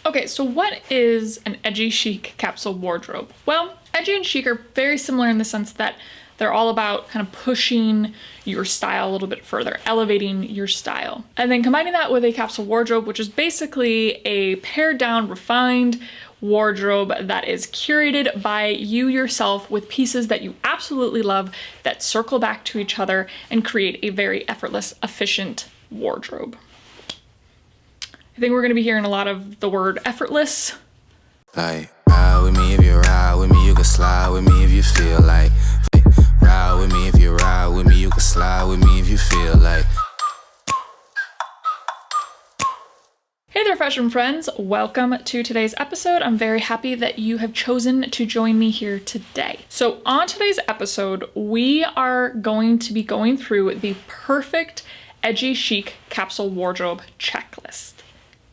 Okay, so what is an edgy chic capsule wardrobe? Well, edgy and chic are very similar in the sense that they're all about kind of pushing your style a little bit further, elevating your style. And then combining that with a capsule wardrobe, which is basically a pared down, refined wardrobe that is curated by you yourself with pieces that you absolutely love that circle back to each other and create a very effortless, efficient wardrobe. I think we're gonna be hearing a lot of the word effortless. Like, ride with me if you ride with me, you can slide with me if you feel like. Ride with me if you ride with me, you can slide with me if you feel like. Hey there, fashion friends. Welcome to today's episode. I'm very happy that you have chosen to join me here today. So on today's episode, we are going to be going through the perfect edgy chic capsule wardrobe checklist.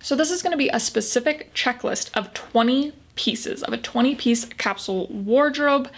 So this is going to be a specific checklist of 20 pieces of a 20-piece capsule wardrobe.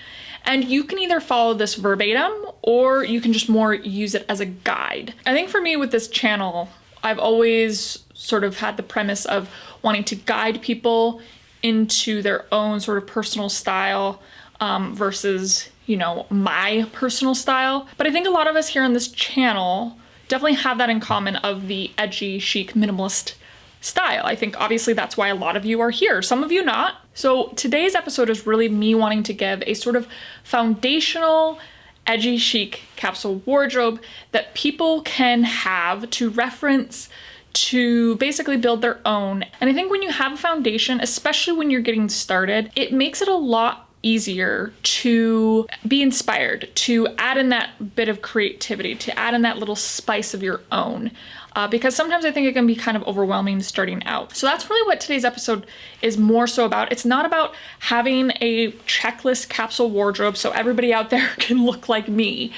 And you can either follow this verbatim or you can just more use it as a guide. I think for me with this channel, I've always sort of had the premise of wanting to guide people into their own sort of personal style versus, you know, my personal style. But I think a lot of us here on this channel definitely have that in common of the edgy, chic, minimalist style. I think obviously that's why a lot of you are here, some of you not. So today's episode is really me wanting to give a sort of foundational edgy chic capsule wardrobe that people can have to reference to basically build their own. And I think when you have a foundation, especially when you're getting started, it makes it a lot easier to be inspired, to add in that bit of creativity, to add in that little spice of your own. Because sometimes I think it can be kind of overwhelming starting out. So that's really what today's episode is more so about. It's not about having a checklist capsule wardrobe so everybody out there can look like me.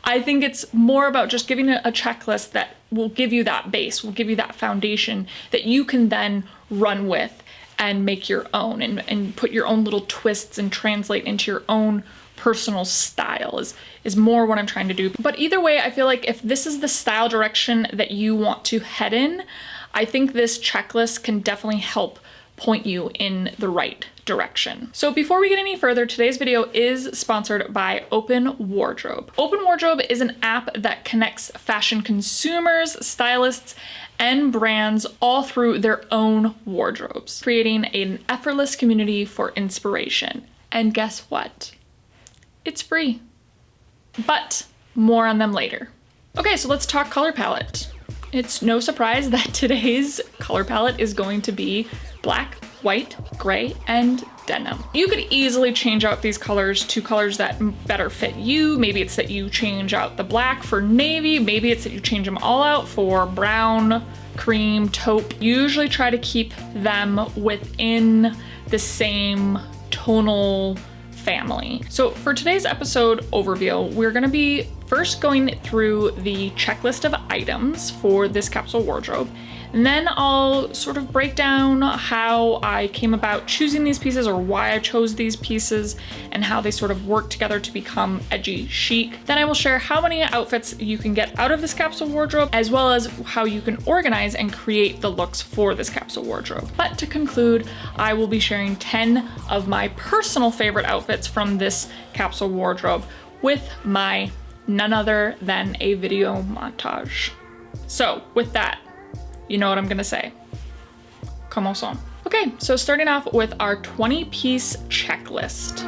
I think it's more about just giving a checklist that will give you that base, will give you that foundation that you can then run with and make your own and put your own little twists and translate into your own personal style is more what I'm trying to do. But either way, I feel like if this is the style direction that you want to head in, I think this checklist can definitely help point you in the right direction. So before we get any further, today's video is sponsored by Open Wardrobe. Open Wardrobe is an app that connects fashion consumers, stylists, and brands all through their own wardrobes, creating an effortless community for inspiration. And guess what? It's free. But more on them later. Okay, so let's talk color palette. It's no surprise that today's color palette is going to be black, white, gray, and denim. You could easily change out these colors to colors that better fit you. Maybe it's that you change out the black for navy. Maybe it's that you change them all out for brown, cream, taupe. Usually try to keep them within the same tonal family. So for today's episode overview, we're gonna be first going through the checklist of items for this capsule wardrobe. And then I'll sort of break down how I came about choosing these pieces or why I chose these pieces and how they sort of work together to become edgy chic. Then I will share how many outfits you can get out of this capsule wardrobe, as well as how you can organize and create the looks for this capsule wardrobe. But to conclude, I will be sharing 10 of my personal favorite outfits from this capsule wardrobe with my none other than a video montage. So with that, you know what I'm gonna say. Commençons. Okay, so starting off with our 20-piece checklist.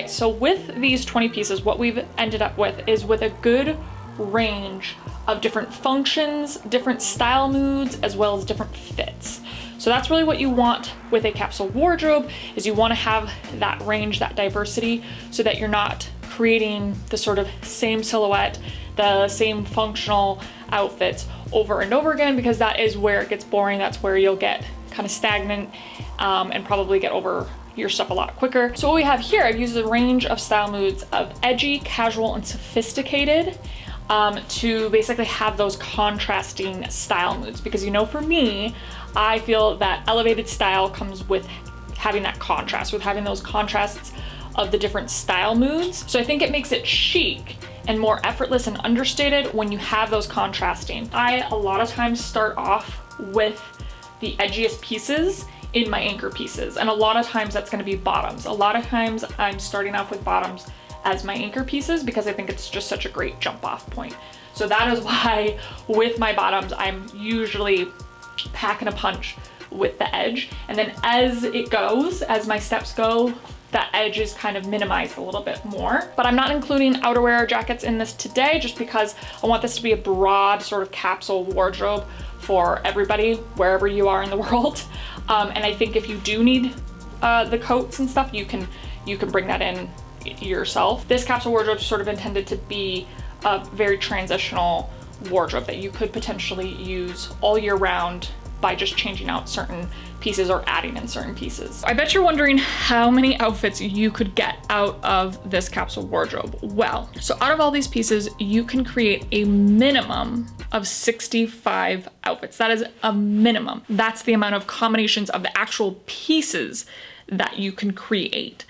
Okay, so with these 20 pieces, what we've ended up with is with a good range of different functions, different style moods, as well as different fits. So that's really what you want with a capsule wardrobe, is you want to have that range, that diversity, so that you're not creating the sort of same silhouette, the same functional outfits over and over again, because that is where it gets boring. That's where you'll get kind of stagnant and probably get over your stuff a lot quicker. So what we have here, I've used a range of style moods of edgy, casual, and sophisticated to basically have those contrasting style moods, because, you know, for me, I feel that elevated style comes with having that contrast, with having those contrasts of the different style moods. So I think it makes it chic and more effortless and understated when you have those contrasting. I a lot of times start off with the edgiest pieces in my anchor pieces, and a lot of times that's going to be bottoms. A lot of times I'm starting off with bottoms as my anchor pieces because I think it's just such a great jump off point. So that is why with my bottoms I'm usually packing a punch with the edge, and then as it goes, as my steps go, that edge is kind of minimized a little bit more. But I'm not including outerwear or jackets in this today, just because I want this to be a broad sort of capsule wardrobe for everybody, wherever you are in the world. And I think if you do need the coats and stuff, you can bring that in yourself. This capsule wardrobe is sort of intended to be a very transitional wardrobe that you could potentially use all year round by just changing out certain pieces or adding in certain pieces. I bet you're wondering how many outfits you could get out of this capsule wardrobe. Well, so out of all these pieces, you can create a minimum of 65 outfits. That is a minimum. That's the amount of combinations of the actual pieces that you can create.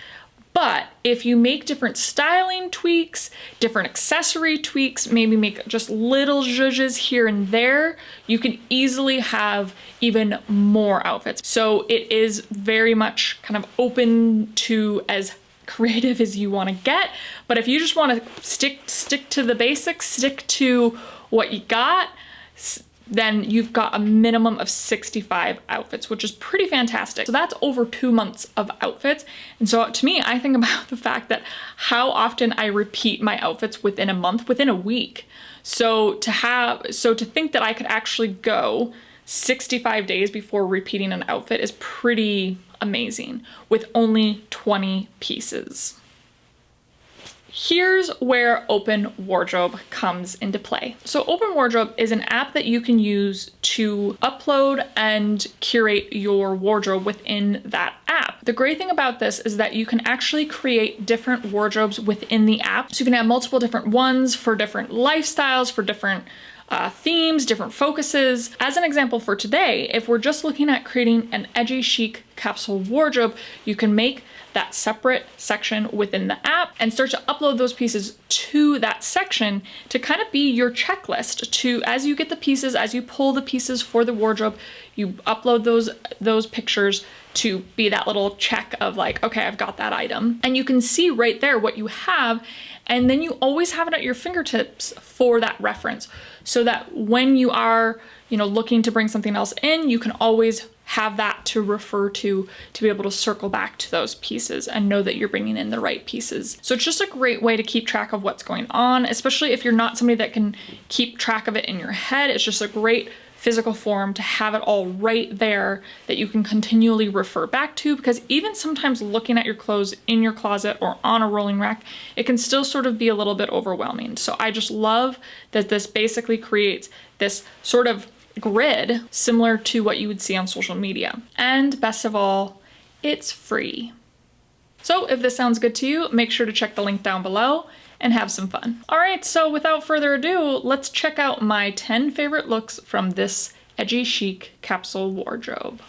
But if you make different styling tweaks, different accessory tweaks, maybe make just little zhuzhes here and there, you can easily have even more outfits. So it is very much kind of open to as creative as you want to get. But if you just want to stick to the basics, stick to what you got, then you've got a minimum of 65 outfits, which is pretty fantastic. So that's over 2 months of outfits. And so to me, I think about the fact that how often I repeat my outfits within a month, within a week. So to think that I could actually go 65 days before repeating an outfit is pretty amazing with only 20 pieces. Here's where Open Wardrobe comes into play. So Open Wardrobe is an app that you can use to upload and curate your wardrobe within that app. The great thing about this is that you can actually create different wardrobes within the app. So you can have multiple different ones for different lifestyles, for different themes, different focuses. As an example for today, if we're just looking at creating an edgy chic capsule wardrobe, you can make that separate section within the app and start to upload those pieces to that section to kind of be your checklist to, as you get the pieces, as you pull the pieces for the wardrobe, you upload those pictures to be that little check of like, okay, I've got that item. And you can see right there what you have, and then you always have it at your fingertips for that reference, so that when you are, looking to bring something else in, you can always have that to refer to be able to circle back to those pieces and know that you're bringing in the right pieces. So it's just a great way to keep track of what's going on, especially if you're not somebody that can keep track of it in your head. It's just a great physical form to have it all right there that you can continually refer back to, because even sometimes looking at your clothes in your closet or on a rolling rack, it can still sort of be a little bit overwhelming. So I just love that this basically creates this sort of grid similar to what you would see on social media. And best of all, it's free. So if this sounds good to you, make sure to check the link down below and have some fun. All right, so without further ado, let's check out my 10 favorite looks from this Edgy Chic capsule wardrobe.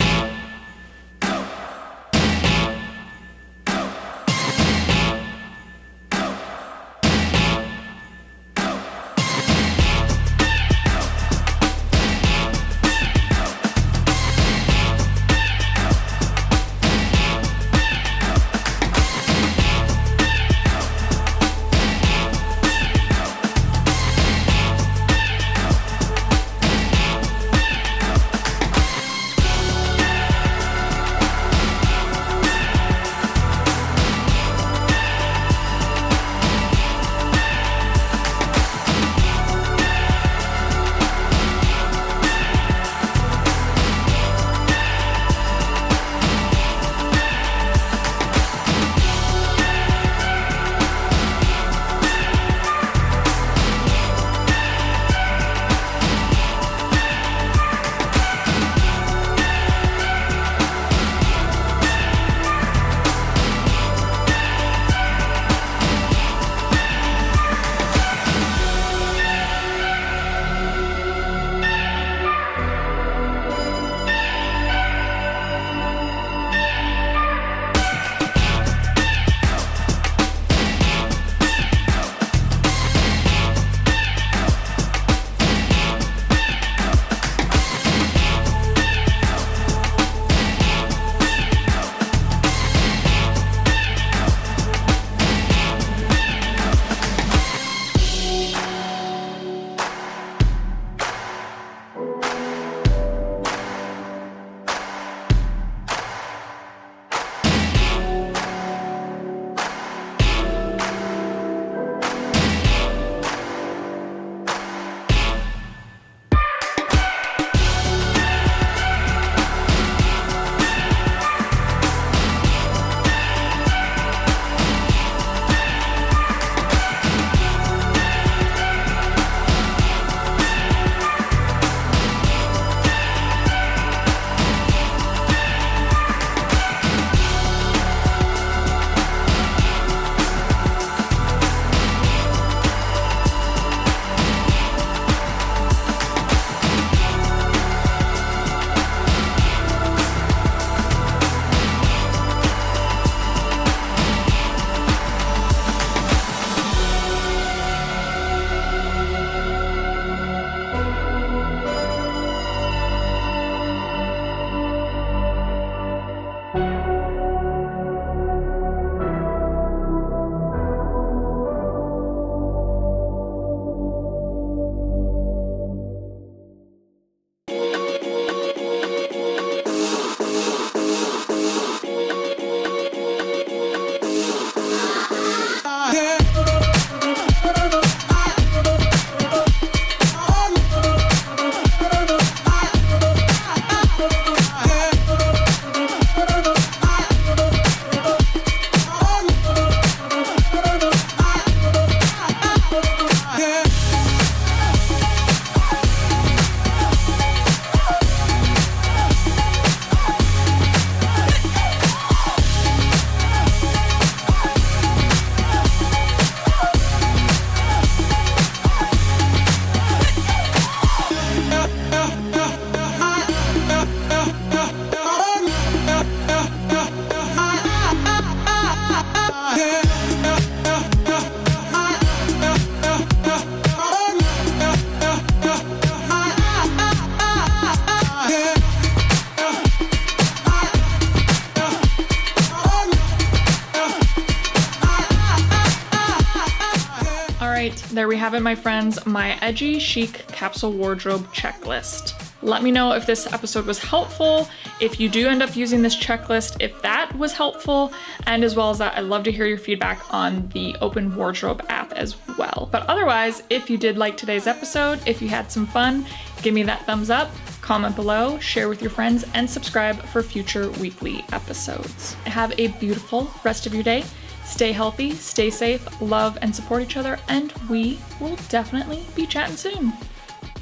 there we have it, my friends, my Edgy Chic capsule wardrobe checklist. Let me know if this episode was helpful, if you do end up using this checklist, if that was helpful, and as well as that, I'd love to hear your feedback on the Open Wardrobe app as well. But otherwise, if you did like today's episode, if you had some fun, give me that thumbs up, comment below, share with your friends, and subscribe for future weekly episodes. Have a beautiful rest of your day. Stay healthy, stay safe, love and support each other, and we will definitely be chatting soon.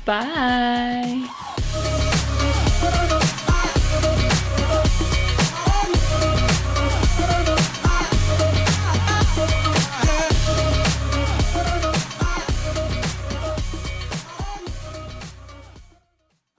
Bye.